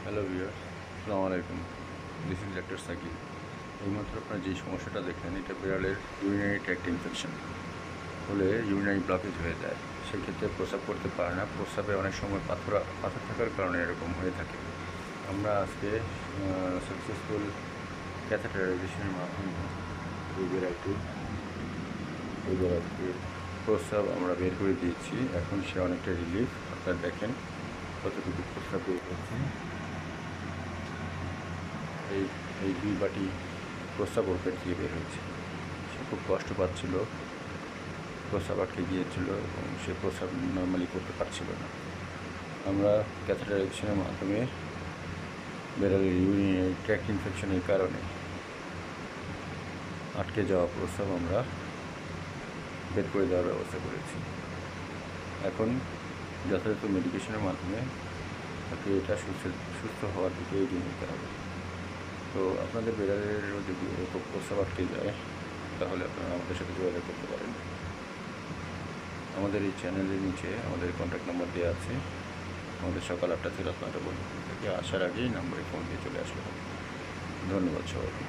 Hello viewers, আসসালামু আলাইকুম। This is doctor Sakib. এইমাত্র আপনারা যে সমস্যাটা দেখলেন, এটা বিড়ালের ইউরিনারি ট্র্যাক্ট ইনফেকশন হলে ইউরিনারি ব্লকেজ হয়ে যায়। সেক্ষেত্রে প্রস্রাব করতে পারে না। প্রস্রাবে অনেক সময় পাথর থাকার কারণে এরকম হয়ে থাকে। আমরা আজকে সাকসেসফুল ক্যাথেটারাইজেশনের মাধ্যমে এই বিড়ালটির প্রস্রাব আমরা বের করে দিয়েছি। এখন সে অনেকটা রিলিফ। আপনারা দেখেন কতটুকু প্রস্রাব বের করছে। এই এই 2 বাটি প্রস্রাব ওর পেট থেকে বের হয়েছে। সে খুব কষ্ট পাচ্ছিল, প্রস্রাব আটকে গিয়েছিল এবং সে প্রস্রাব নর্মালি করতে পারছিল না। আমরা ক্যাথেটারাইজেশনের মাধ্যমে বিড়ালের ইউরিনারি ট্র্যাক্ট ইনফেকশনের কারণে আটকে যাওয়া প্রস্রাব আমরা বের করে দেওয়ার ব্যবস্থা করেছি। এখন যথাযথ মেডিকেশনের মাধ্যমে তাকে এটা সুস্থ হওয়ার দিকে এগিয়ে নিতে হবে। তো আপনাদের বিড়ালেরও যদি এরকম প্রস্রাব আটকে যায়, তাহলে আপনারা আমাদের সাথে যোগাযোগ করতে পারেন। আমাদের এই চ্যানেলের নিচে আমাদের কন্ট্যাক্ট নাম্বার দেওয়া আছে। আমাদের সকাল 8টা থেকে রাত 9টা পর্যন্ত থেকে আসার আগেই নাম্বারে ফোন দিয়ে চলে আসলে হবে। ধন্যবাদ সবাইকে।